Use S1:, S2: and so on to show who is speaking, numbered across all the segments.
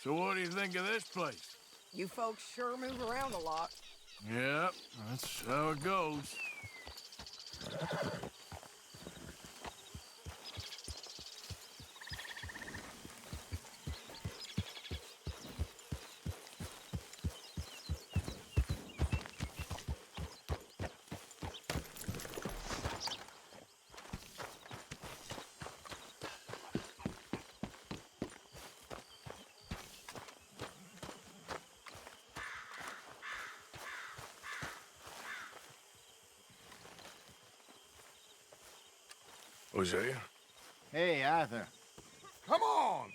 S1: So what do you think of this place?
S2: You folks sure move around a lot.
S1: Yep, that's how it goes. Hosea?
S3: Hey, Arthur.
S4: Come on!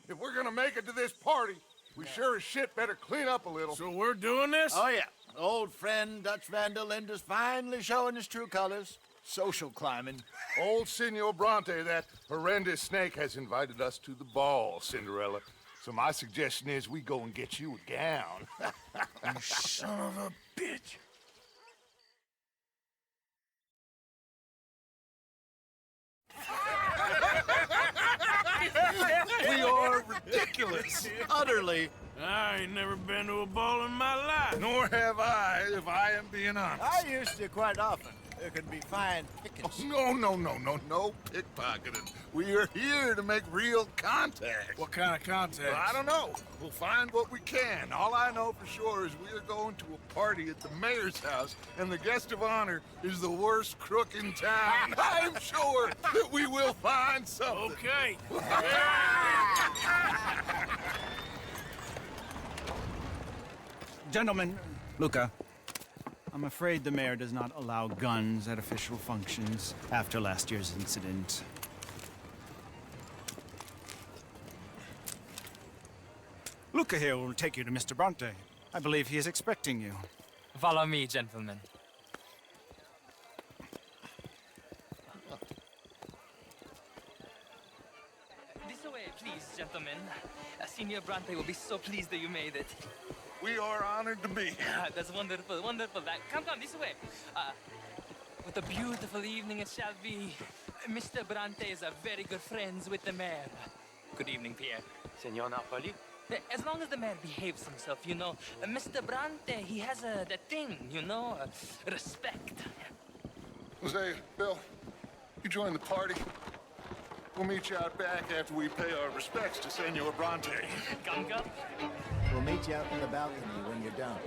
S4: If we're gonna make it to this party, we sure as shit better clean up a little.
S1: So we're doing this?
S3: Oh, yeah. Old friend Dutch Van der Linde's finally showing his true colors. Social climbing.
S4: Old Senor Bronte, that horrendous snake, has invited us to the ball, Cinderella. So my suggestion is we go and get you a gown.
S1: You son of a bitch.
S3: We are ridiculous. Utterly.
S1: I ain't never been to a ball in my life.
S4: Nor have I, if I am being honest.
S3: I used to quite often. There can be fine pickings.
S4: No pickpocketing. We are here to make real contact.
S1: What kind of contact?
S4: I don't know. We'll find what we can. All I know for sure is we are going to a party at the mayor's house, and the guest of honor is the worst crook in town. I'm sure that we will find something.
S1: Okay.
S5: Gentlemen, Luca, I'm afraid the mayor does not allow guns at official functions after last year's incident. Luca here will take you to Mr. Bronte. I believe he is expecting you.
S6: Follow me, gentlemen. This way, please, gentlemen. Senior Bronte will be so pleased that you made it.
S4: We are honored to be here.
S6: That's wonderful, wonderful. Come this way. What a beautiful evening it shall be. Mr. Bronte is a very good friends with the mayor. Good evening, Pierre.
S7: Senor Napoli?
S6: As long as the mayor behaves himself, you know. Mr. Bronte, he has that thing, you know, respect.
S4: Jose, Bill, you join the party. We'll meet you out back after we pay our respects to Senor Bronte.
S6: Come.
S3: We'll meet you out in the balcony when you're done.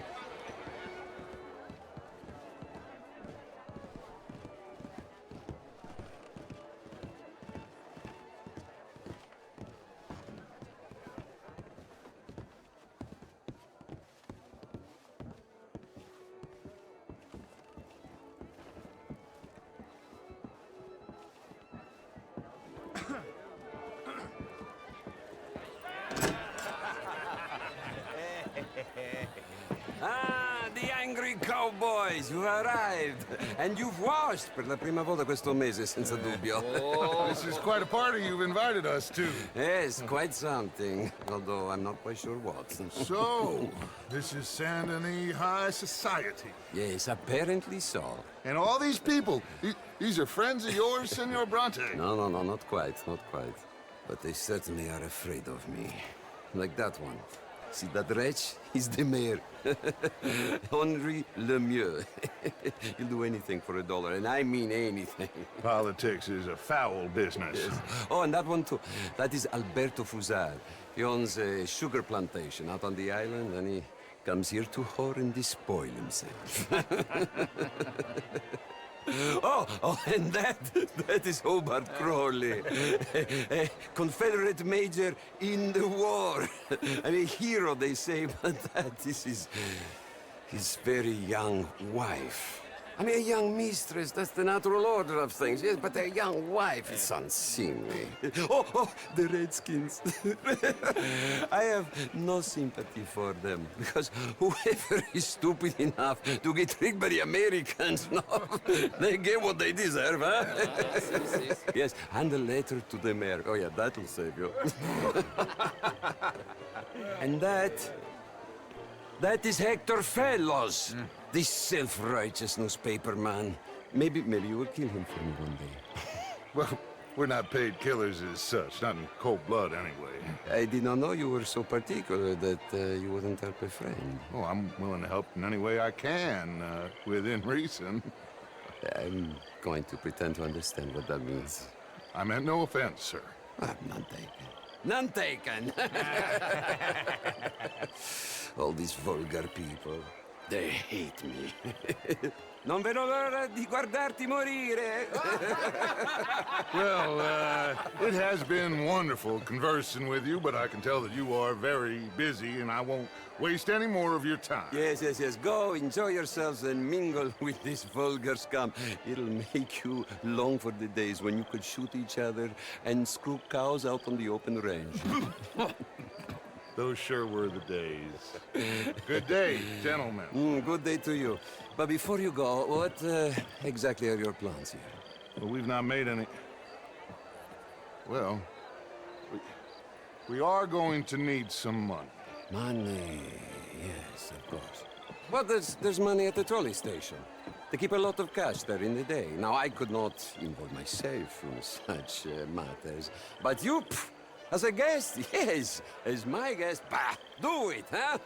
S8: Ah, the angry cowboys, you arrived. And you've washed per la prima volta questo mese, senza dubbio.
S4: Oh, this is quite a party you've invited us to.
S8: Yes, quite something. Although I'm not quite sure what.
S4: So, this is Saint Denis High Society.
S8: Yes, apparently so.
S4: And all these people, these are friends of yours, Senor Bronte?
S8: No, not quite. But they certainly are afraid of me. Like that one. See that wretch? He's the mayor. Henri Lemieux. He'll do anything for $1, and I mean anything.
S4: Politics is a foul business.
S8: Yes. Oh, and that one too. That is Alberto Fusar. He owns a sugar plantation out on the island, and he comes here to whore and despoil himself. Oh, and that is Hobart Crawley, a Confederate major in the war. I mean, a hero, they say, but that is his very young wife. I mean, a young mistress, that's the natural order of things, yes, but a young wife is unseemly. Oh, the Redskins. I have no sympathy for them, because whoever is stupid enough to get tricked by the Americans, no, they get what they deserve, huh? Yes, and a letter to the mayor. Oh, yeah, that'll save you. And that is Hector Fellows. This self-righteous newspaper man. Maybe you will kill him for me one day.
S4: Well, We're not paid killers as such, not in cold blood anyway.
S8: I did not know you were so particular that you wouldn't help a friend.
S4: Oh, I'm willing to help in any way I can, within reason.
S8: I'm going to pretend to understand what that means.
S4: I meant no offense, sir.
S8: Ah, none taken. None taken! All these vulgar people, they hate me. Non vedo l'ora di guardarti morire!
S4: Well, it has been wonderful conversing with you, but I can tell that you are very busy, and I won't waste any more of your time.
S8: Yes. Go, enjoy yourselves, and mingle with this vulgar scum. It'll make you long for the days when you could shoot each other and screw cows out on the open range.
S4: Those sure were the days. Good day, gentlemen.
S8: Good day to you. But before you go, what exactly are your plans here?
S4: Well, we've not made any... Well, we are going to need some money.
S8: Money, yes, of course. But there's money at the trolley station. They keep a lot of cash there in the day. Now, I could not involve myself in such matters. But you, as a guest, yes, as my guest, bah, do it, huh?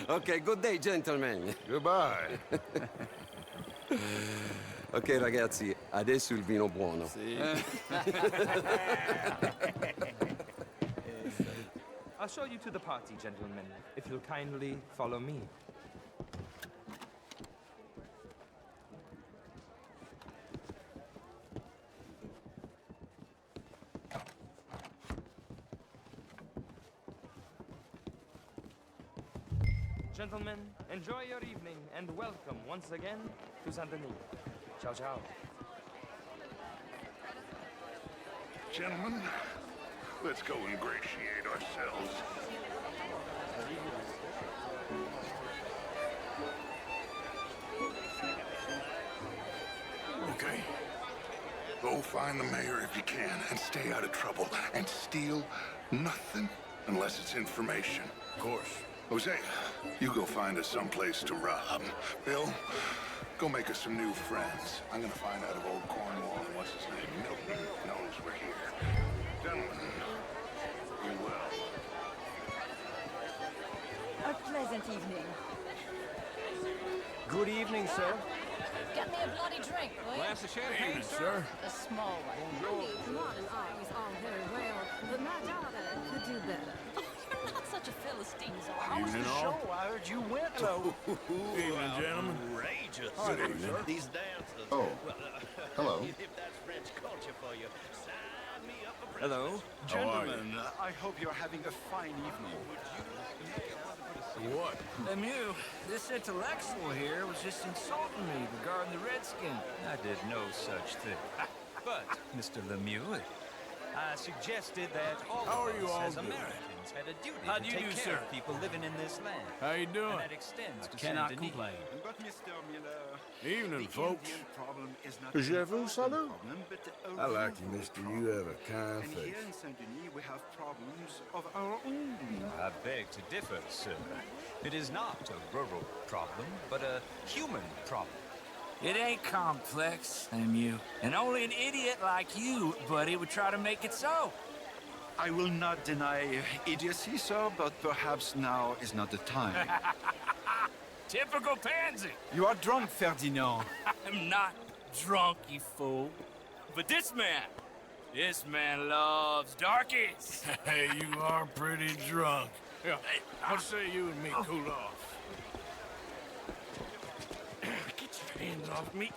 S8: Okay, good day, gentlemen.
S4: Goodbye.
S8: Ok, ragazzi, adesso il vino buono.
S7: I'll show you to the party, gentlemen, if you'll kindly follow me. Gentlemen, enjoy your evening and welcome once again to Saint Denis. Ciao, ciao.
S4: Gentlemen, let's go ingratiate ourselves. Okay. Go find the mayor if you can and stay out of trouble. And steal nothing unless it's information. Of course. Jose, you go find us someplace to rob. Bill, go make us some new friends. I'm gonna find out if old Cornwall and what's his name, Milton, knows we're here. Gentlemen, be well.
S2: A pleasant evening.
S7: Good evening, sir.
S9: Get me a bloody drink, will you?
S7: Glass of champagne,
S1: Sir?
S9: A small one.
S10: Honey, modern art is all very well, but my daughter could do better.
S9: Oh, you're not such a Philistine, Zora.
S1: Evening, all.
S3: I heard you went. Hello.
S1: Evening, gentlemen.
S11: Outrageous.
S1: Good evening.
S11: These dances.
S3: Oh. Hello.
S11: If that's French culture for you, sign me up for
S7: Hello.
S1: How are you?
S3: Gentlemen, I hope you're having a fine evening.
S1: What?
S12: Lemieux, this intellectual here was just insulting me regarding the Redskin. I did no such thing. But, Mr. Lemieux, I suggested that all
S1: How
S12: of
S1: are you
S12: us
S1: all
S12: as
S1: doing?
S12: Americans had a duty
S1: How
S12: to
S1: do you
S12: take
S1: do,
S12: care
S1: sir?
S12: of people living in this land.
S1: How you doing?
S12: And that extends to
S5: Cannot
S12: Saint Denis.
S5: complain.
S3: But Mr. Miller,
S1: Evening, folks.
S3: problem is not
S4: Je vous salue.
S3: I like
S4: you, mister. You have a kind
S3: And here in Saint Denis, we have problems of our own.
S12: I beg to differ, sir. It is not a rural problem, but a human problem.
S13: It ain't complex, Lemieux. And only an idiot like you, buddy, would try to make it so.
S3: I will not deny idiocy, sir, but perhaps now is not the time.
S13: Typical pansy.
S3: You are drunk, Ferdinand.
S13: I'm not drunk, you fool. But this man loves darkies.
S1: Hey, you are pretty drunk. Yeah, what say you and me cool off? Get your hands off me.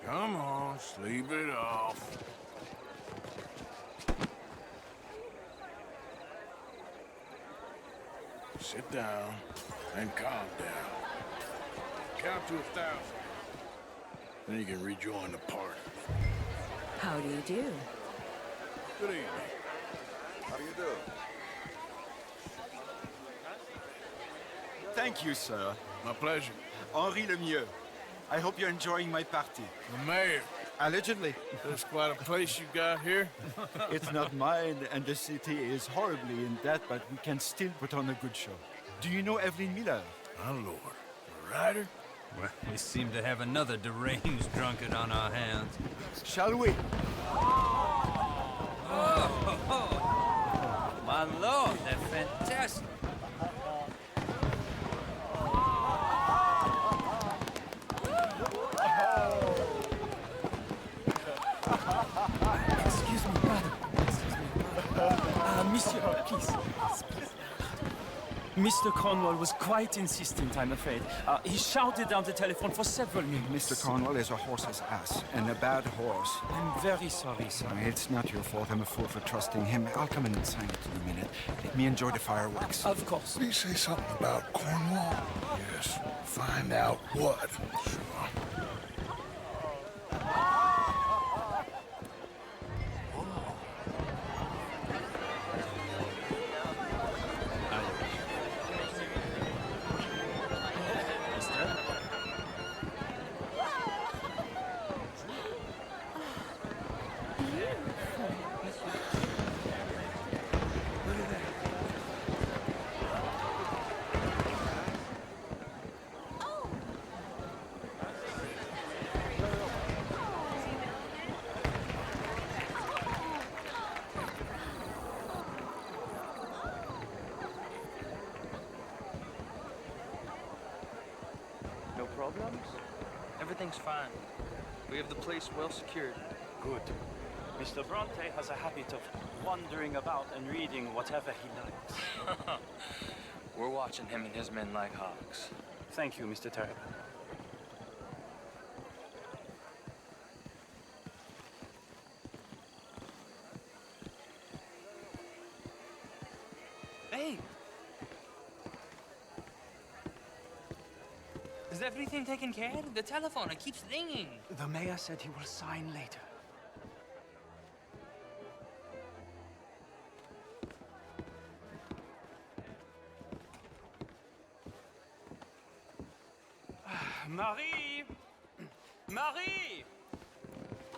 S1: Come on, sleep it off. Sit down and calm down. Count to 1,000. Then you can rejoin the party.
S10: How do you do?
S1: Good evening.
S4: How do you do?
S3: Thank you, sir.
S1: My pleasure.
S3: Henri Lemieux. I hope you're enjoying my party.
S1: The mayor.
S3: Allegedly.
S1: That's quite a place you got here.
S3: It's not mine, and the city is horribly in debt, but we can still put on a good show. Do you know Evelyn Miller?
S1: My lord. The writer?
S12: Well, we seem to have another deranged drunkard on our hands.
S3: Shall we?
S12: Oh, my lord, they're fantastic.
S6: Excuse me, brother. Monsieur, please. Mr. Cornwall was quite insistent, I'm afraid. He shouted down the telephone for several minutes.
S14: Mr. Cornwall is a horse's ass, and a bad horse.
S6: I'm very sorry, sir.
S14: It's not your fault. I'm a fool for trusting him. I'll come in and sign it in a minute. Let me enjoy the fireworks.
S6: Of course.
S1: Did he say something about Cornwall? Yes. Find out what. Sure.
S7: No problems? Everything's fine. We have the place well secured.
S11: Good. Mr. Bronte has a habit of wandering about and reading whatever he likes.
S7: We're watching him and his men like hawks.
S11: Thank you, Mr. Terrell.
S6: Hey! Is everything taken care of? The telephone, it keeps ringing.
S11: The mayor said he will sign later.
S12: Marie! Marie!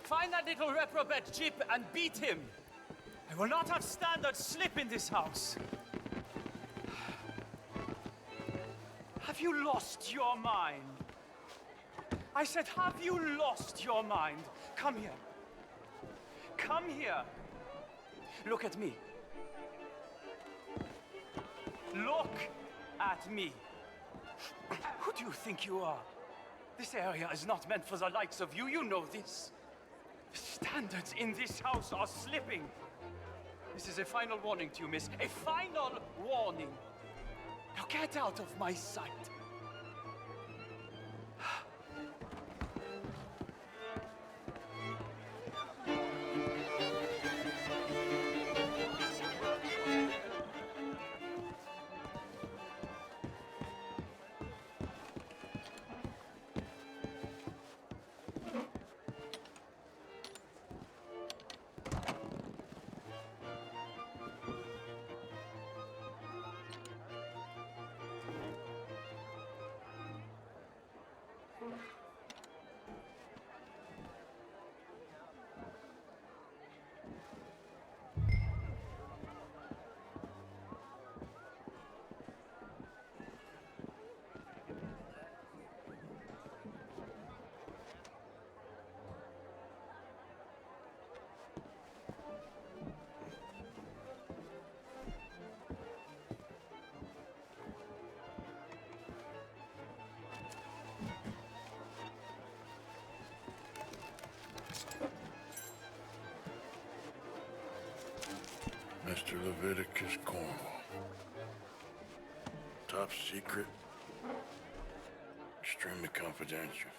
S12: Find that little reprobate Jip and beat him. I will not have standard slip in this house. Have you lost your mind? I said, have you lost your mind? Come here. Come here. Look at me. Look at me. Who do you think you are? This area is not meant for the likes of you. You know this. The standards in this house are slipping. This is a final warning to you, miss. A final warning. Now get out of my sight.
S1: Mr. Leviticus Cornwall. Top secret. Extremely confidential.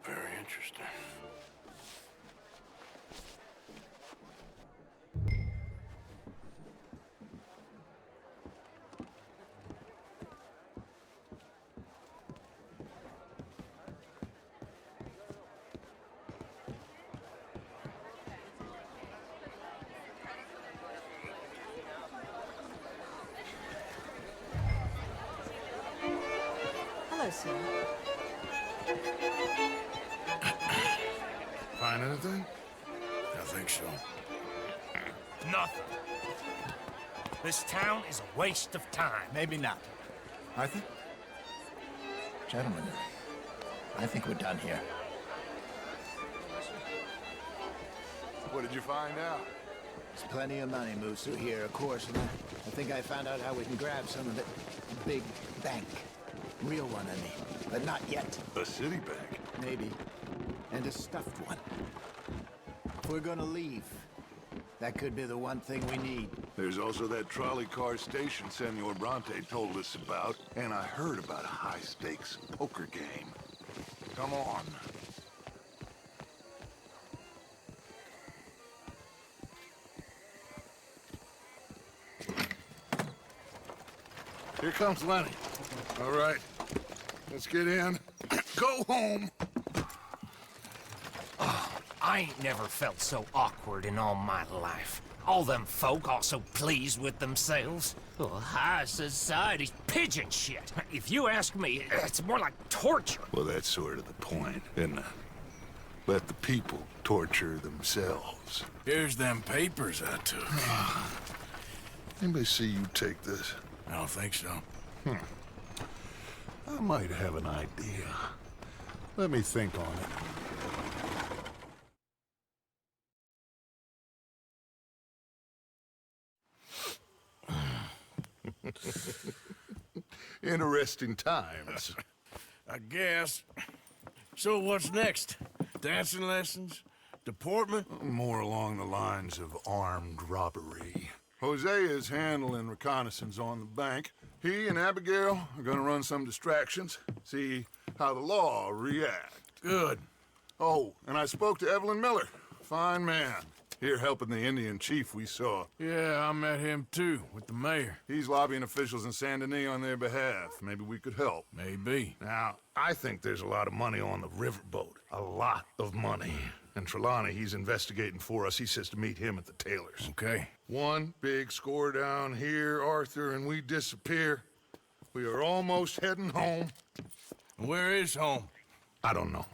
S1: Very interesting.
S2: Hello, sir.
S1: Find anything? I think so.
S11: Nothing. This town is a waste of time.
S3: Maybe not. Arthur? Gentlemen, I think we're done here.
S4: What did you find out?
S3: There's plenty of money moves through here, of course, and I think I found out how we can grab some of it. A big bank. Real one, I mean. But not yet.
S4: A city bank?
S3: Maybe. And a stuffed one. If we're gonna leave, that could be the one thing we need.
S4: There's also that trolley car station Senor Bronte told us about, and I heard about a high-stakes poker game. Come on. Here comes Lenny. All right, let's get in. Go home.
S15: I ain't never felt so awkward in all my life. All them folk all so pleased with themselves. Oh, high society's pigeon shit. If you ask me, it's more like torture.
S4: Well, that's sort of the point, isn't it? Let the people torture themselves.
S1: Here's them papers I took.
S4: Anybody see you take this?
S1: I don't think so.
S4: I might have an idea. Let me think on it. Interesting times.
S1: I guess. So what's next? Dancing lessons? Deportment?
S4: More along the lines of armed robbery. Hosea is handling reconnaissance on the bank. He and Abigail are gonna run some distractions, see how the law reacts.
S1: Good.
S4: Oh, and I spoke to Evelyn Miller. Fine man. Here helping the Indian chief we saw.
S1: Yeah, I met him too, with the mayor.
S4: He's lobbying officials in Saint Denis on their behalf. Maybe we could help.
S1: Maybe.
S4: Now, I think there's a lot of money on the riverboat. A lot of money. And Trelawney, he's investigating for us. He says to meet him at the Taylor's.
S1: Okay.
S4: One big score down here, Arthur, and we disappear. We are almost heading home.
S1: Where is home?
S4: I don't know.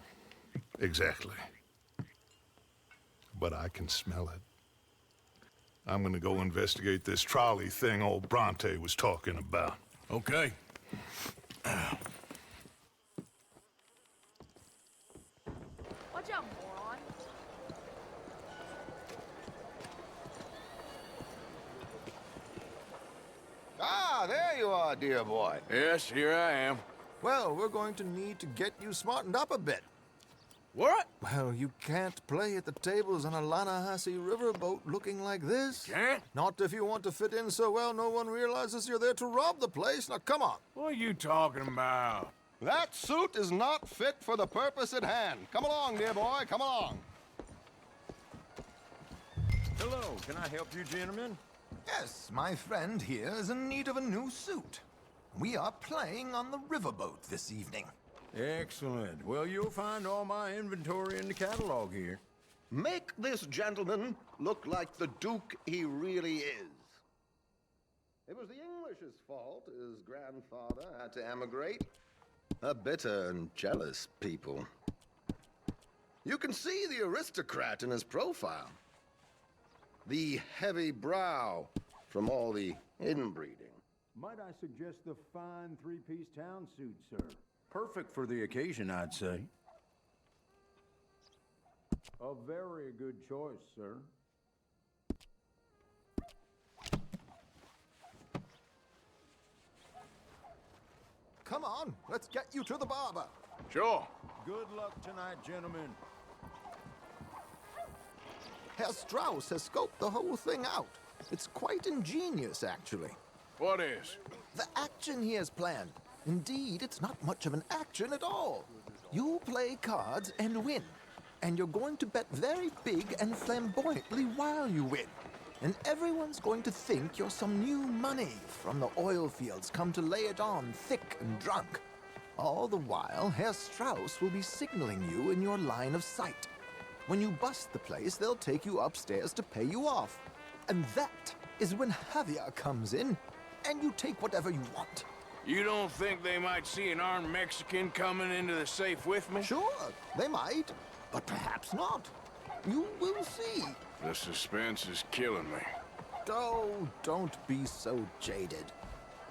S4: Exactly. But I can smell it. I'm gonna go investigate this trolley thing old Bronte was talking about.
S1: Okay.
S9: Watch out, moron.
S16: Ah, there you are, dear boy.
S1: Yes, here I am.
S16: Well, we're going to need to get you smartened up a bit.
S1: What?
S16: Well, you can't play at the tables on a Lannahechee riverboat looking like this.
S1: Can't?
S16: Not if you want to fit in so well no one realizes you're there to rob the place. Now, come on.
S1: What are you talking about?
S16: That suit is not fit for the purpose at hand. Come along, dear boy, come along.
S17: Hello, can I help you, gentlemen?
S16: Yes, my friend here is in need of a new suit. We are playing on the riverboat this evening.
S17: Excellent. Well, you'll find all my inventory in the catalog here.
S16: Make this gentleman look like the Duke he really is. It was the English's fault his grandfather had to emigrate. A bitter and jealous people. You can see the aristocrat in his profile. The heavy brow from all the inbreeding.
S17: Might I suggest the fine three-piece town suit, sir? Perfect for the occasion, I'd say. A very good choice, sir.
S16: Come on, let's get you to the barber.
S1: Sure.
S17: Good luck tonight, gentlemen.
S16: Herr Strauss has scoped the whole thing out. It's quite ingenious, actually.
S1: What is?
S16: The action he has planned. Indeed, it's not much of an action at all. You play cards and win. And you're going to bet very big and flamboyantly while you win. And everyone's going to think you're some new money from the oil fields come to lay it on thick and drunk. All the while, Herr Strauss will be signaling you in your line of sight. When you bust the place, they'll take you upstairs to pay you off. And that is when Javier comes in, and you take whatever you want.
S1: You don't think they might see an armed Mexican coming into the safe with me?
S16: Sure, they might, but perhaps not. You will see.
S1: The suspense is killing me.
S16: Oh, don't be so jaded.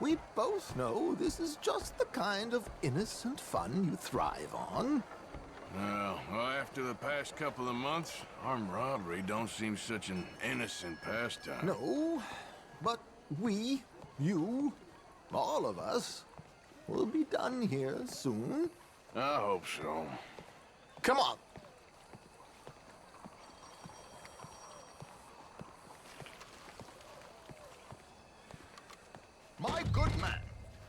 S16: We both know this is just the kind of innocent fun you thrive on.
S1: Well, after the past couple of months, armed robbery don't seem such an innocent pastime.
S16: No, but we, you, all of us, will be done here soon.
S1: I hope so.
S16: Come on. My good man,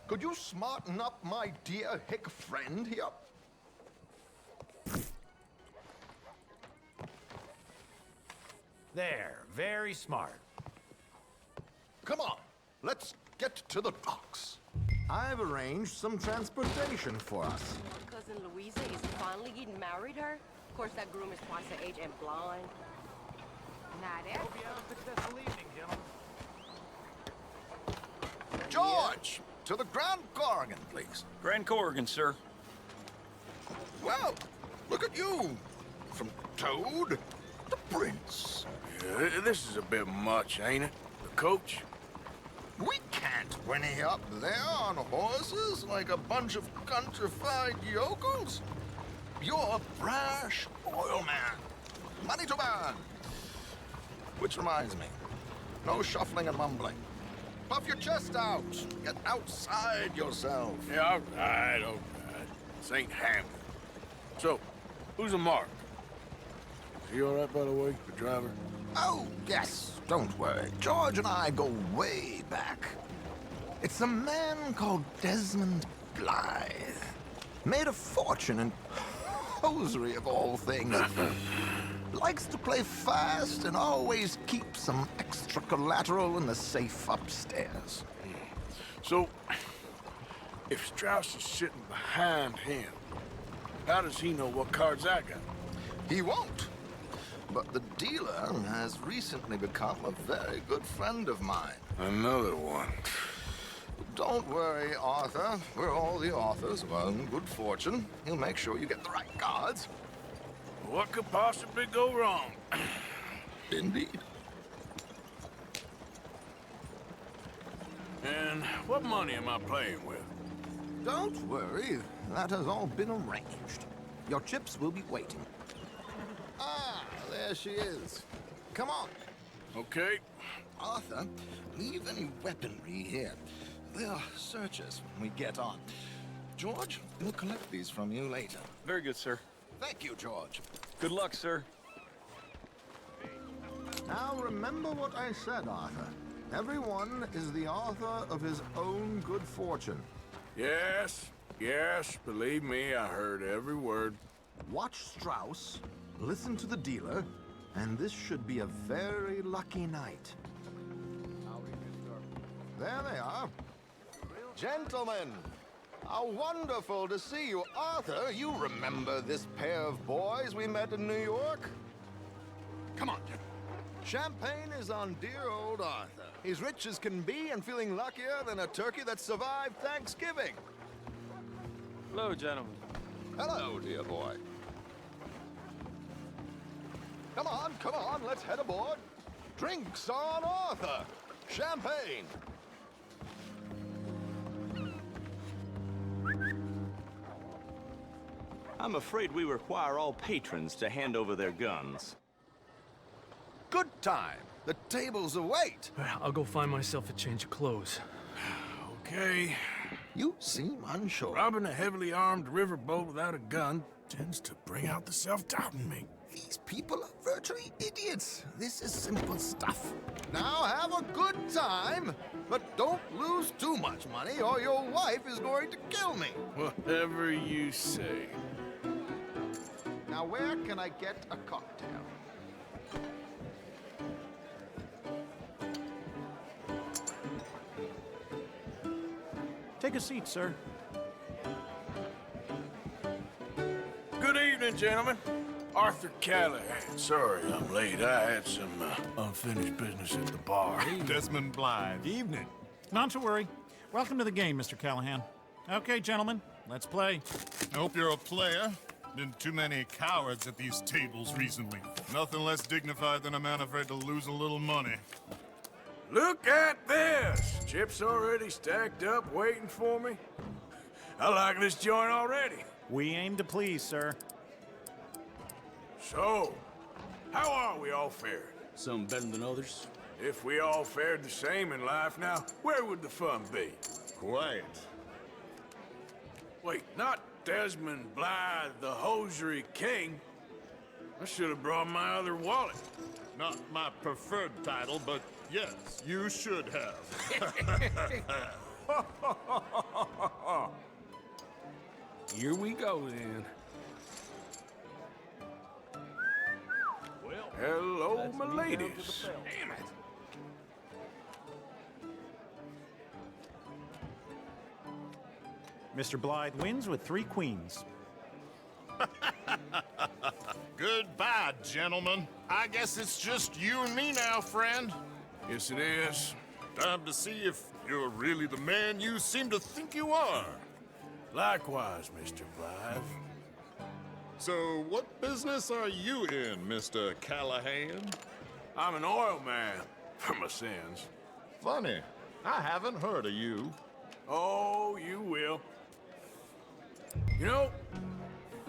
S16: could you smarten up my dear hick friend here?
S18: There, very smart.
S16: Come on, let's get to the docks. I've arranged some transportation for us.
S19: Cousin Louisa is finally getting married her. Of course, that groom is twice her age and blind. Not it.
S18: Hope you have a successful evening, gentlemen.
S16: George, to the Grand Corrigan, please.
S7: Grand Corrigan, sir.
S16: Well, look at you. From Toad to Prince.
S1: Yeah, this is a bit much, ain't it? The coach?
S16: We can't whinny up there on horses like a bunch of countrified yokels. You're a brash oil man. Money to burn. Which reminds me, no shuffling and mumbling. Puff your chest out. Get outside yourself.
S1: Yeah, all right. This ain't Hamlet. So, who's a Mark? Is he all right, by the way, the driver?
S16: Oh, yes. Don't worry. George and I go way back. It's a man called Desmond Blythe. Made a fortune in hosiery of all things. Likes to play fast and always keeps some extra collateral in the safe upstairs.
S1: So, if Strauss is sitting behind him, how does he know what cards I got?
S16: He won't. But the dealer has recently become a very good friend of mine.
S1: Another one.
S16: Don't worry, Arthur. We're all the authors of our own good fortune. He'll make sure you get the right cards.
S1: What could possibly go wrong?
S16: Indeed.
S1: And what money am I playing with?
S16: Don't worry. That has all been arranged. Your chips will be waiting. Ah, there she is. Come on.
S1: Okay.
S16: Arthur, leave any weaponry here. They'll search us when we get on. George, we'll collect these from you later.
S7: Very good, sir.
S16: Thank you, George.
S7: Good luck, sir.
S16: Now remember what I said, Arthur. Everyone is the author of his own good fortune.
S1: Yes, believe me, I heard every word.
S16: Watch Strauss, listen to the dealer, and this should be a very lucky night. There they are. Gentlemen, how wonderful to see you. Arthur, you remember this pair of boys we met in New York? Come on, gentlemen. Champagne is on dear old Arthur. He's rich as can be and feeling luckier than a turkey that survived Thanksgiving.
S7: Hello, gentlemen.
S16: Hello, dear boy. Come on, let's head aboard. Drinks on Arthur. Champagne.
S20: I'm afraid we require all patrons to hand over their guns.
S16: Good time. The tables await.
S12: I'll go find myself a change of clothes.
S1: Okay.
S16: You seem unsure.
S1: Robbing a heavily armed riverboat without a gun tends to bring out the self-doubt in me.
S16: These people are virtually idiots. This is simple stuff. Now have a good time, but don't lose too much money or your wife is going to kill me.
S1: Whatever you say.
S16: Now where can I get a cocktail?
S18: Take a seat, sir.
S1: Good evening, gentlemen. Arthur Callahan. Sorry I'm late. I had some unfinished business at the bar.
S4: Desmond Blythe.
S18: Evening. Not to worry. Welcome to the game, Mr. Callahan. Okay, gentlemen, let's play.
S4: I hope you're a player. Been too many cowards at these tables recently. Nothing less dignified than a man afraid to lose a little money.
S1: Look at this! Chips already stacked up, waiting for me. I like this joint already.
S18: We aim to please, sir.
S1: So, how are we all fared?
S21: Some better than others.
S1: If we all fared the same in life now, where would the fun be?
S4: Quiet.
S1: Wait, not Desmond Blythe, the hosiery king. I should have brought my other wallet.
S4: Not my preferred title, but yes, you should have.
S21: Here we go, then.
S1: Well, hello, my ladies.
S21: Damn it.
S18: Mr. Blythe wins with 3 queens.
S4: Goodbye, gentlemen. I guess it's just you and me now, friend.
S1: Yes, it is.
S4: Time to see if you're really the man you seem to think you are.
S1: Likewise, Mr. Blythe.
S4: So, what business are you in, Mr. Callahan?
S1: I'm an oil man, for my sins.
S4: Funny. I haven't heard of you.
S1: Oh, you will. You know,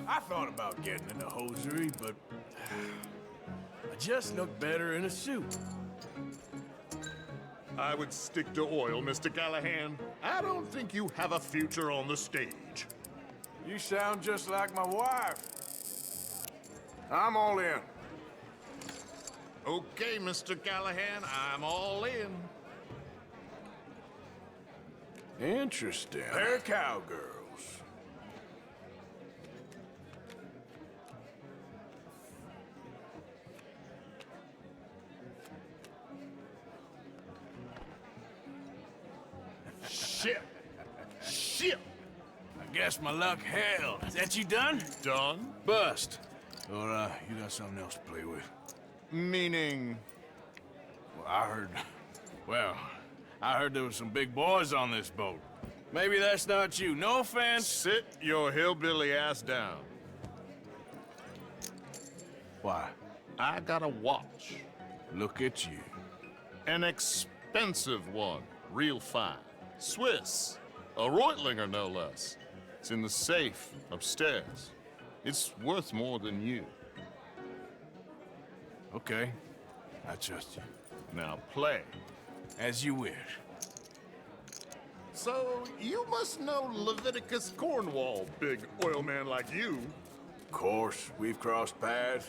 S1: I thought about getting into hosiery, but I just look better in a suit.
S4: I would stick to oil, Mr. Callahan. I don't think you have a future on the stage.
S1: You sound just like my wife. I'm all in.
S4: Okay, Mr. Callahan, I'm all in.
S1: Interesting. They're cowgirls.
S4: Shit! Shit!
S1: I guess my luck held. Is that you done?
S4: Done?
S1: Bust. Or, you got something else to play with?
S4: Meaning?
S1: Well, I heard there was some big boys on this boat. Maybe that's not you. No offense.
S4: Sit your hillbilly ass down.
S1: Why?
S4: I got a watch.
S1: Look at you.
S4: An expensive one. Real fine. Swiss. A Reutlinger, no less. It's in the safe upstairs. It's worth more than you.
S1: Okay. I trust you.
S4: Now play.
S1: As you wish.
S4: So, you must know Leviticus Cornwall, big oil man like you.
S1: Of course, we've crossed paths.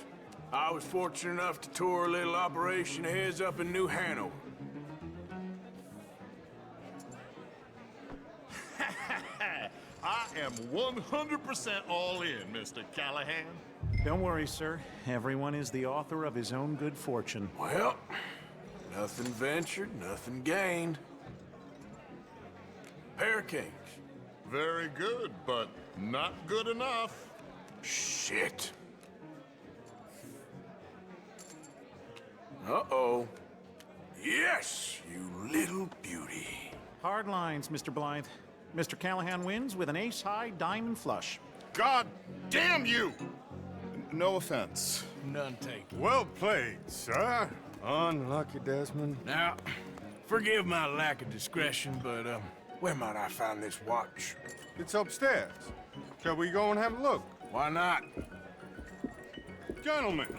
S1: I was fortunate enough to tour a little operation of his up in New Hanover.
S4: I am 100% all in, Mr. Callahan.
S18: Don't worry, sir. Everyone is the author of his own good fortune.
S1: Well, nothing ventured, nothing gained. Pair of kings.
S4: Very good, but not good enough.
S1: Shit. Uh-oh. Yes, you little beauty.
S18: Hard lines, Mr. Blythe. Mr. Callahan wins with an ace-high diamond flush.
S4: God damn you! No offense.
S1: None taken.
S17: Well played, sir. Unlucky, Desmond.
S1: Now, forgive my lack of discretion, but, where might I find this watch?
S17: It's upstairs. Shall we go and have a look?
S1: Why not?
S17: Gentlemen.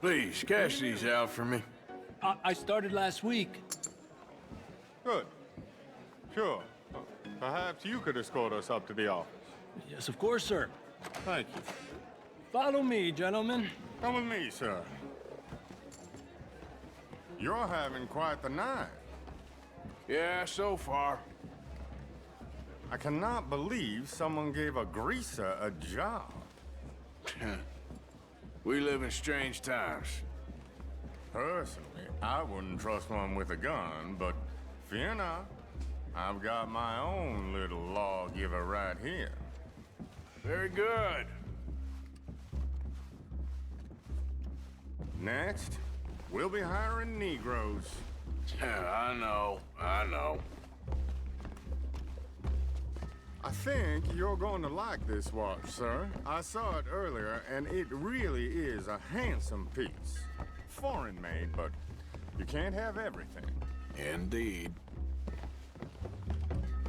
S1: Please, cash these out for me.
S21: I started last week.
S17: Good. Sure. Perhaps you could escort us up to the office.
S21: Yes, of course, sir.
S17: Thank you.
S21: Follow me, gentlemen.
S17: Come with me, sir. You're having quite the night.
S1: Yeah, so far.
S17: I cannot believe someone gave a greaser a job.
S1: We live in strange times.
S17: Personally, I wouldn't trust one with a gun, but fear not. I've got my own little lawgiver right here.
S1: Very good.
S17: Next, we'll be hiring Negroes.
S1: I know.
S17: I think you're going to like this watch, sir. I saw it earlier, and it really is a handsome piece. Foreign made, but you can't have everything.
S1: Indeed.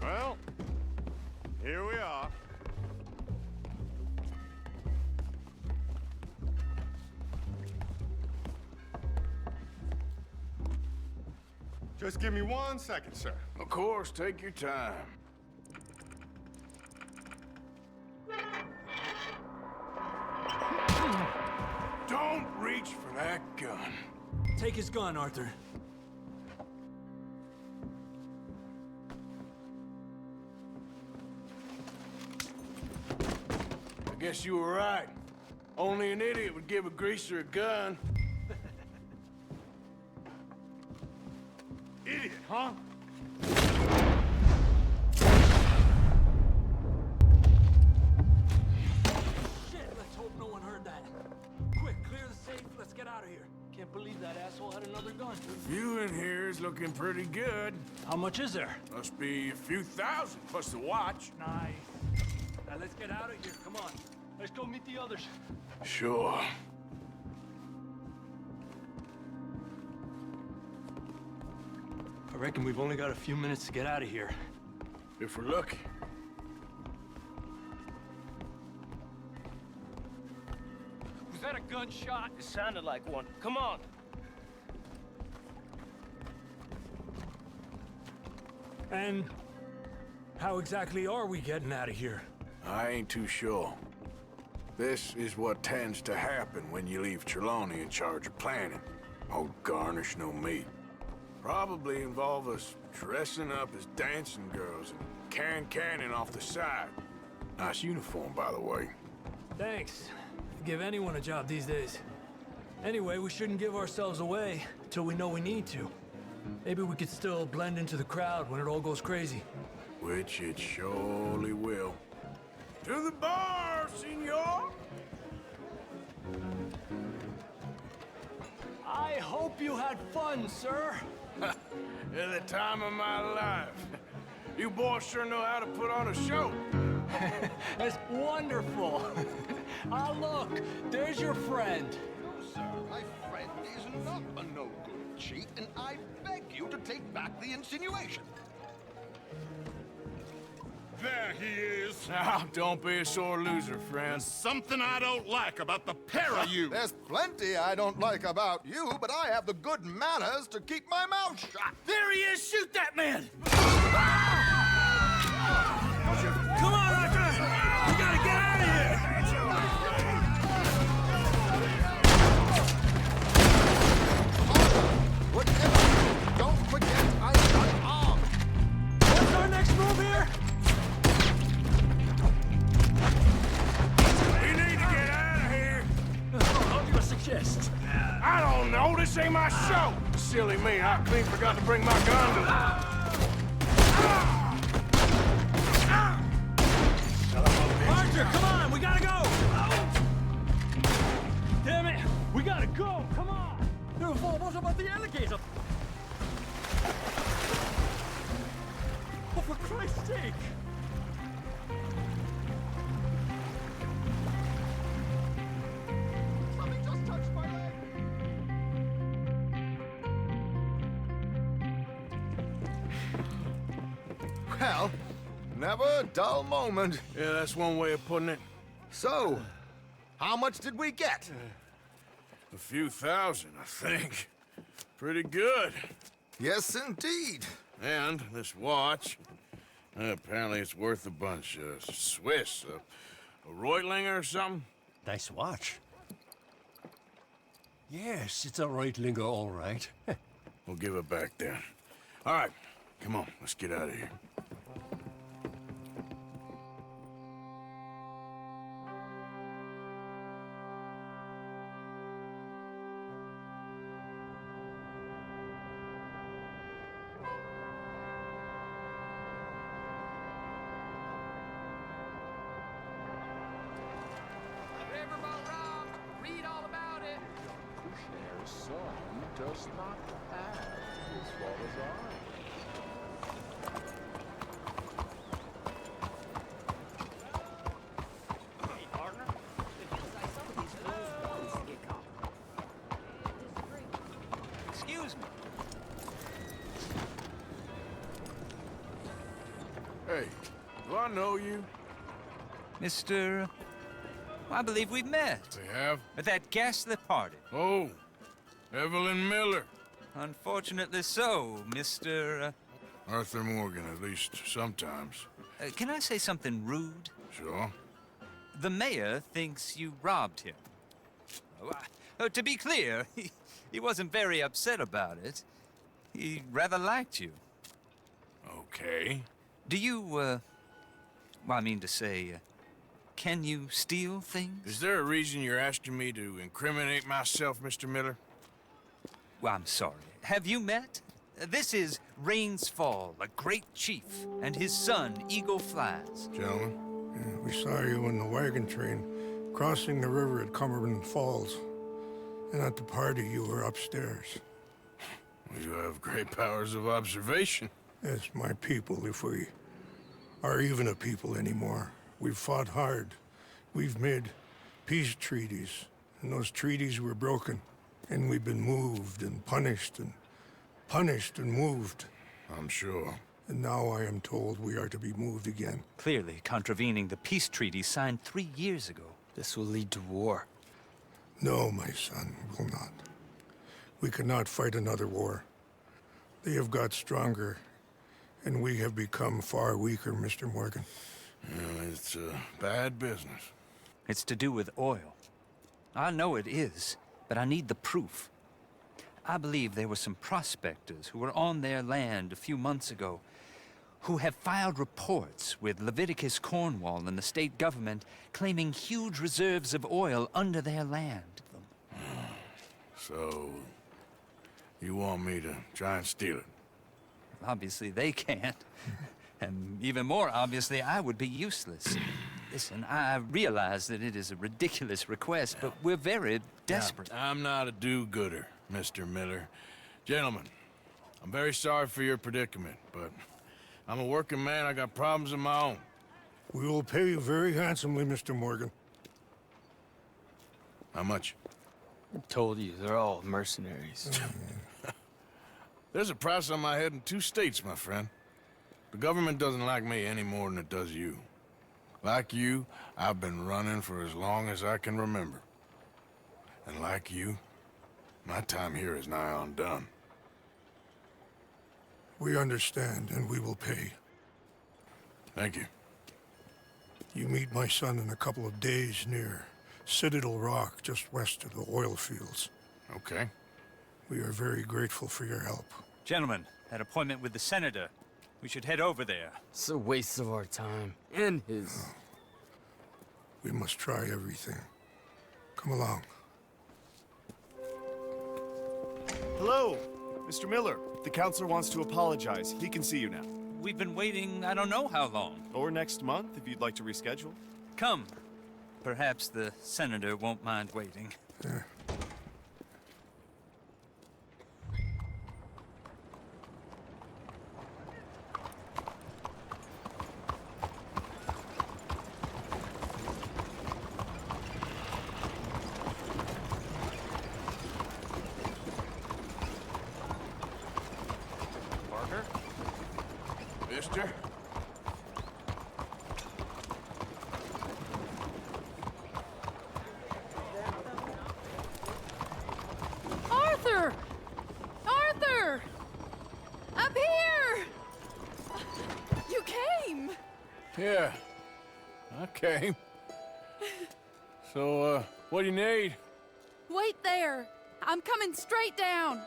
S17: Well, here we are. Just give me 1 second, sir.
S1: Of course, take your time. Don't reach for that gun.
S21: Take his gun, Arthur.
S1: I guess you were right. Only an idiot would give a greaser a gun.
S17: Idiot, huh?
S21: Shit, let's hope no one heard that. Quick, clear the safe. Let's get out of here. Can't believe that asshole had another gun.
S1: The view in here is looking pretty good.
S21: How much is there?
S1: Must be a few thousand, plus the watch.
S21: Nice. Now let's get out of here. Come on. Let's go meet the others.
S1: Sure.
S21: I reckon we've only got a few minutes to get out of here.
S1: If we're lucky.
S12: Was that a gunshot? It sounded like one. Come on.
S21: And how exactly are we getting out of here?
S1: I ain't too sure. This is what tends to happen when you leave Trelawney in charge of planning. Oh, garnish no meat. Probably involve us dressing up as dancing girls and canning off the side. Nice uniform, by the way.
S21: Thanks. Give anyone a job these days. Anyway, we shouldn't give ourselves away till we know we need to. Maybe we could still blend into the crowd when it all goes crazy.
S1: Which it surely will. To the bar, senor!
S21: I hope you had fun, sir.
S1: At the time of my life. You boys sure know how to put on a show.
S21: That's wonderful. Ah, look, there's your friend.
S4: No, sir, my friend is not a no-good cheat, and I beg you to take back the insinuation. There he is.
S1: Now, don't be a sore loser, friend.
S4: There's something I don't like about the pair of you.
S16: There's plenty I don't like about you, but I have the good manners to keep my mouth shut.
S12: There he is! Shoot that man!
S21: Come on, Arthur! We gotta get out of here!
S16: Whatever, don't forget I'm unarmed.
S21: What's our next move here?
S1: We need to get out of here.
S21: What do you suggest?
S1: I don't know. This ain't my show. Silly me. I clean forgot to bring my gun to
S21: Arthur, come on! We gotta go! Damn it! We gotta go! Come on! What about the alligator? Oh, for Christ's sake!
S16: Something just touched my leg. Well, never a dull moment.
S1: Yeah, that's one way of putting it.
S16: So, how much did we get?
S1: A few thousand, I think. Pretty good.
S16: Yes, indeed.
S1: And this watch, apparently it's worth a bunch. Swiss, a Reutlinger or something?
S8: Nice watch. Yes, it's a Reutlinger, all right.
S1: We'll give it back then. All right, come on, let's get out of here.
S9: Riverboat Rock, read all about it.
S4: Their son does not have his father's eyes.
S6: Hey, partner. Excuse me.
S1: Hey, do I know you?
S13: Mr. I believe we've met.
S1: We have?
S13: At that ghastly party.
S1: Oh, Evelyn Miller.
S13: Unfortunately so, Mr.
S1: Arthur Morgan, at least sometimes.
S13: Can I say something rude?
S1: Sure.
S13: The mayor thinks you robbed him. To be clear, he wasn't very upset about it. He rather liked you.
S1: Okay.
S13: Do you, well, I mean to say, can you steal things?
S1: Is there a reason you're asking me to incriminate myself, Mr. Miller?
S13: Well, I'm sorry. Have you met? This is Rains Fall, a great chief, and his son, Eagle Flies.
S1: Gentlemen?
S5: Yeah, we saw you in the wagon train crossing the river at Cumberland Falls. And at the party, you were upstairs.
S1: You have great powers of observation.
S5: Yes, my people, if we are even a people anymore. We've fought hard. We've made peace treaties, and those treaties were broken. And we've been moved and punished and moved.
S1: I'm sure.
S5: And now I am told we are to be moved again.
S13: Clearly contravening the peace treaty signed 3 years ago.
S7: This will lead to war.
S5: No, my son, will not. We cannot fight another war. They have got stronger, and we have become far weaker, Mr. Morgan.
S1: Yeah, it's bad business.
S13: It's to do with oil. I know it is, but I need the proof. I believe there were some prospectors who were on their land a few months ago who have filed reports with Leviticus Cornwall and the state government claiming huge reserves of oil under their land.
S1: So, you want me to try and steal it?
S13: Obviously they can't. And even more obviously, I would be useless. Listen, I realize that it is a ridiculous request, but we're very desperate.
S1: Now, I'm not a do-gooder, Mr. Miller. Gentlemen, I'm very sorry for your predicament, but I'm a working man. I got problems of my own.
S5: We will pay you very handsomely, Mr. Morgan.
S1: How much?
S7: I told you, they're all mercenaries.
S1: There's a price on my head in 2 states, my friend. The government doesn't like me any more than it does you. Like you, I've been running for as long as I can remember. And like you, my time here is nigh on done.
S5: We understand, and we will pay.
S1: Thank you.
S5: You meet my son in a couple of days near Citadel Rock, just west of the oil fields.
S1: Okay.
S5: We are very grateful for your help.
S13: Gentlemen, that appointment with the senator. We should head over there.
S7: It's a waste of our time. And his.
S5: We must try everything. Come along.
S22: Hello, Mr. Miller. The counselor wants to apologize. He can see you now.
S13: We've been waiting I don't know how long.
S22: Or next month, if you'd like to reschedule.
S13: Come. Perhaps the senator won't mind waiting.
S5: Yeah.
S1: Mister?
S10: Arthur! Arthur! Up here! You came!
S1: Yeah, I came. So, what do you need?
S10: Wait there! I'm coming straight down!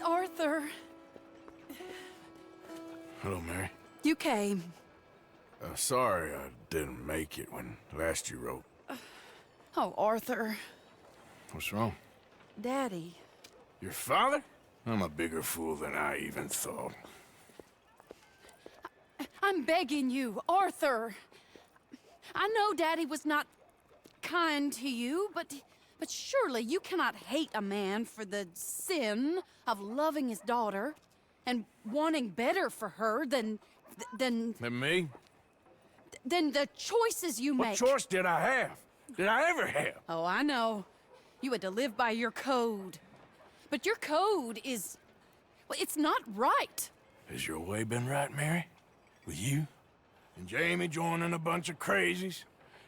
S10: Arthur.
S1: Hello, Mary.
S10: You came.
S1: Sorry I didn't make it when last you wrote.
S10: Oh, Arthur.
S1: What's wrong?
S10: Daddy.
S1: Your father? I'm a bigger fool than I even thought.
S10: I'm begging you, Arthur. I know Daddy was not kind to you, but surely you cannot hate a man for the sin of loving his daughter and wanting better for her than
S1: And me?
S10: then the choices you
S1: What
S10: make...
S1: choice did I have? Did I ever have?
S10: Oh, I know. You had to live by your code. But your code is... well, it's not right.
S1: Has your way been right, Mary? With you? And Jamie joining a bunch of crazies?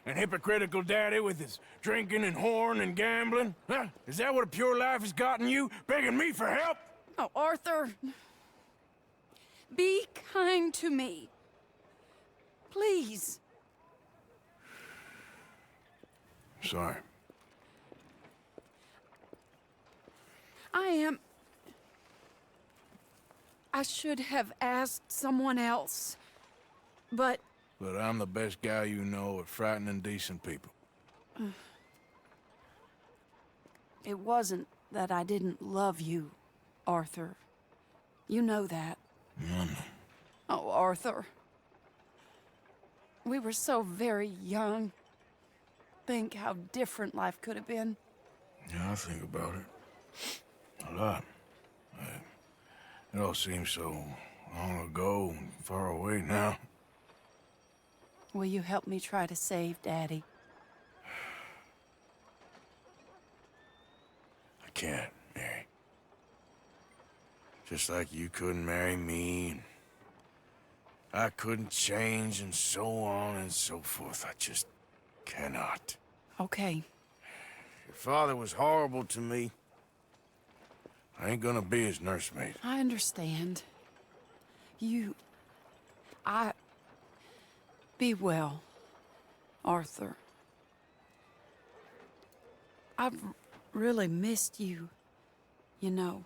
S1: And hypocritical daddy with his drinking and whoring and gambling? Huh? Is that what a pure life has gotten you? Begging me for help?
S10: Oh, Arthur. Be kind to me. Please.
S1: Sorry.
S10: I should have asked someone else, but...
S1: But I'm the best guy you know at frightening decent people.
S10: It wasn't that I didn't love you, Arthur. You know that. Oh, Arthur. We were so very young. Think how different life could have been.
S1: Yeah, I think about it. A lot. It all seems so long ago and far away now.
S10: Will you help me try to save Daddy?
S1: I can't, Mary. Just like you couldn't marry me, and I couldn't change, and so on and so forth. I just cannot.
S10: Okay.
S1: Your father was horrible to me. I ain't gonna be his nursemaid.
S10: I understand. Be well, Arthur. I've really missed you, you know.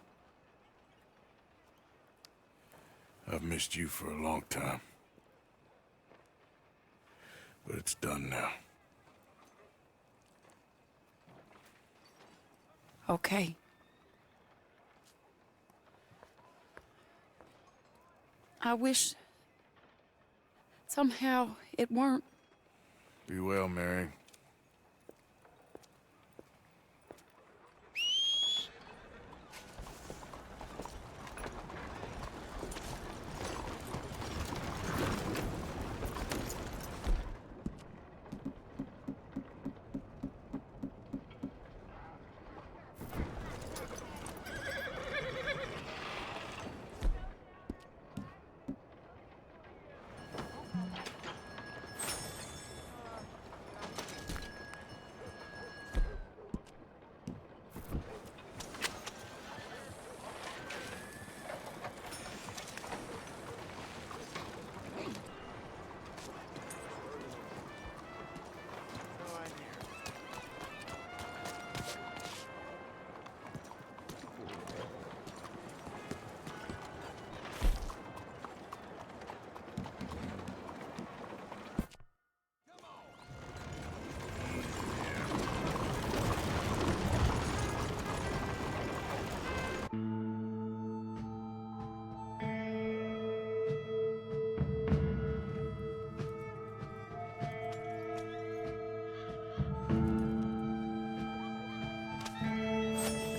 S1: I've missed you for a long time. But it's done now.
S10: Okay. I wish somehow it weren't.
S1: Be well, Mary.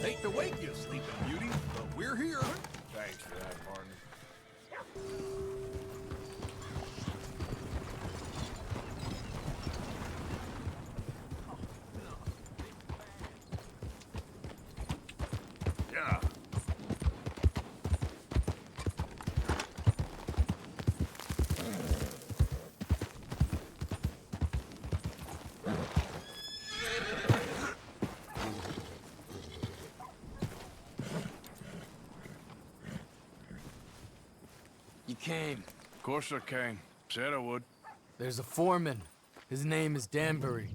S2: Hate to wake you, sleeping beauty, but we're here.
S1: Thanks for that, partner. Yeah.
S14: You came.
S1: Of course I came. Said I would.
S14: There's a foreman. His name is Danbury.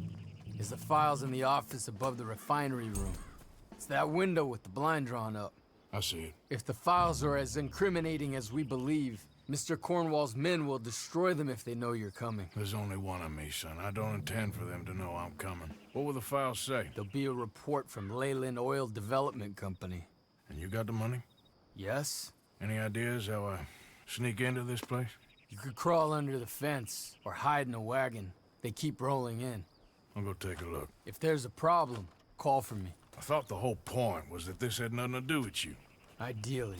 S14: There's the files in the office above the refinery room. It's that window with the blind drawn up.
S1: I see it.
S14: If the files are as incriminating as we believe, Mr. Cornwall's men will destroy them if they know you're coming.
S1: There's only one of me, son. I don't intend for them to know I'm coming. What will the files say?
S14: There'll be a report from Leyland Oil Development Company.
S1: And you got the money?
S14: Yes?
S1: Any ideas how I sneak into this place?
S14: You could crawl under the fence or hide in a wagon. They keep rolling in.
S1: I'll go take a look.
S14: If there's a problem, call for me.
S1: I thought the whole point was that this had nothing to do with you.
S14: Ideally.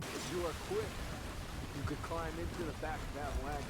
S14: If you are quick, you could climb into the back of that wagon.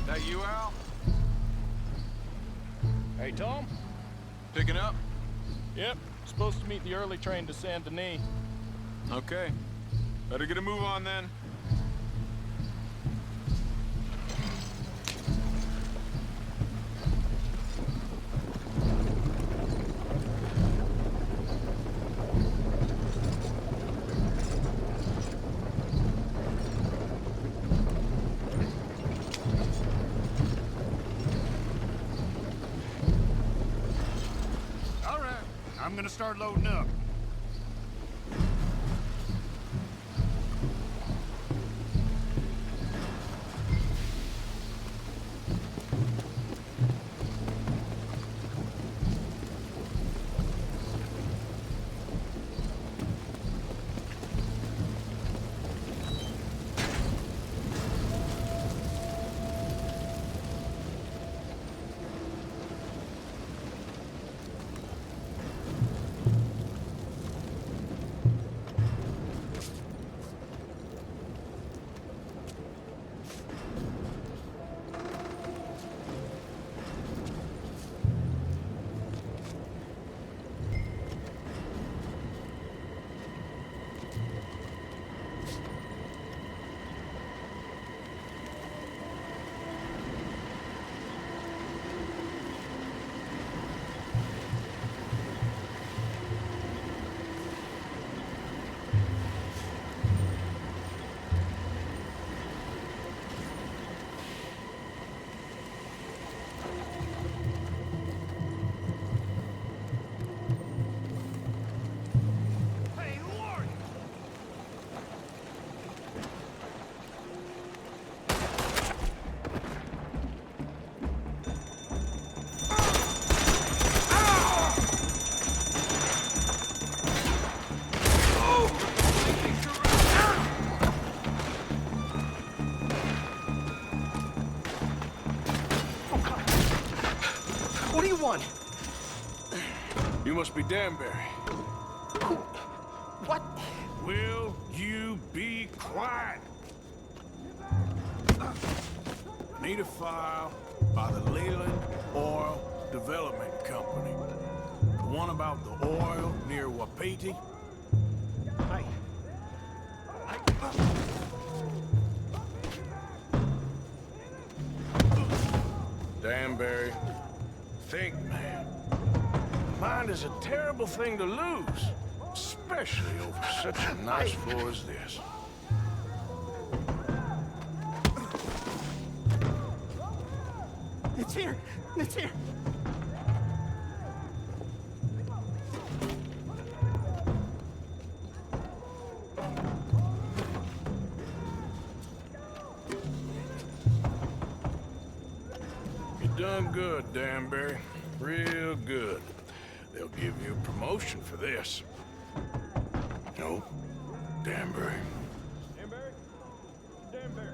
S2: That you, Al?
S3: Hey, Tom?
S2: Picking up?
S3: Yep. Supposed to meet the early train to Saint Denis.
S2: Okay. Better get a move on then.
S18: All right, I'm gonna start loading up.
S1: What do you want? You must be Danbury.
S16: What?
S1: Will you be quiet? Need a file by the Leland Oil Development Company. The one about the oil near Wapiti. Danbury, think, man. Mind is a terrible thing to lose, especially over such a nice floor as this.
S16: It's here! It's here!
S1: You done good, Danbury. Real good. They'll give you a promotion for this. No, Danbury.
S3: Danbury? Danbury,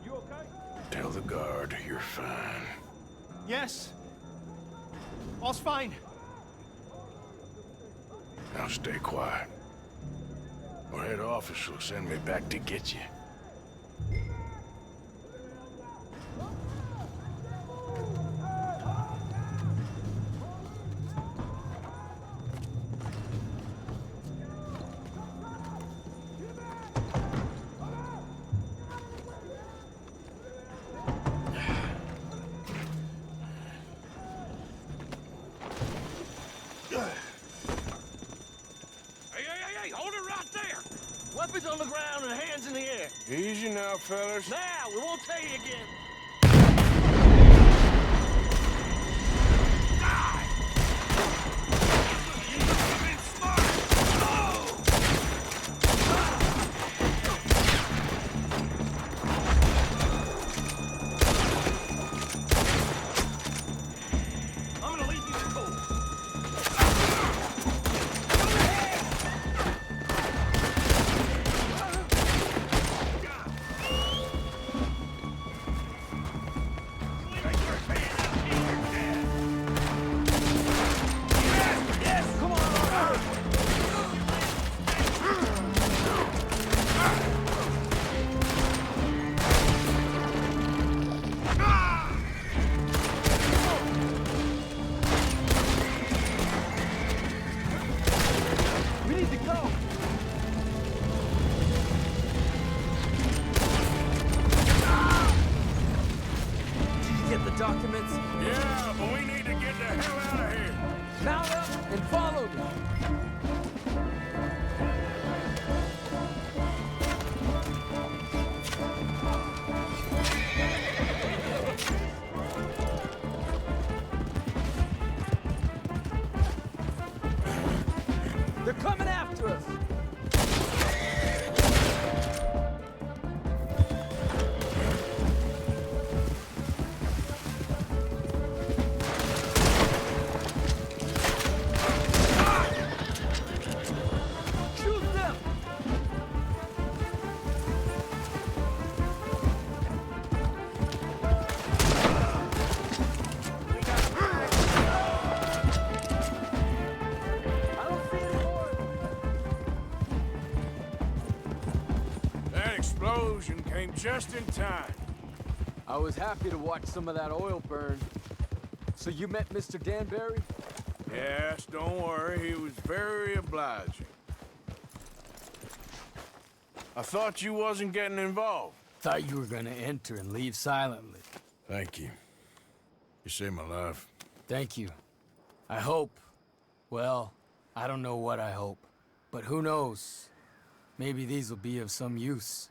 S3: you okay?
S1: Tell the guard you're fine.
S3: Yes. All's fine.
S1: Now stay quiet. Or head office will send me back to get you. up, fellas?
S21: Now, we won't tell you again.
S12: I'm gonna leave you to cold.
S21: We need to go. Did you get the documents?
S1: Yeah, but we need to get the hell out of here.
S21: Mount up and follow me. They're coming after us. Shoot them! I don't see any more.
S1: That explosion came just in time.
S14: I was happy to watch some of that oil burn. So you met Mr. Danbury?
S1: Yes, don't worry, he was very obliging. I thought you wasn't getting involved.
S14: Thought you were gonna enter and leave silently.
S1: Thank you. You saved my life.
S14: Thank you. I hope. Well, I don't know what I hope. But who knows? Maybe these will be of some use.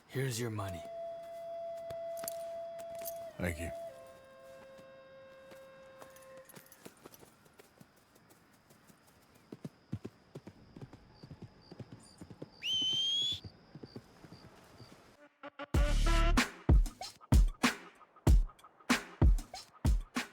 S14: Here's your money.
S1: Thank you.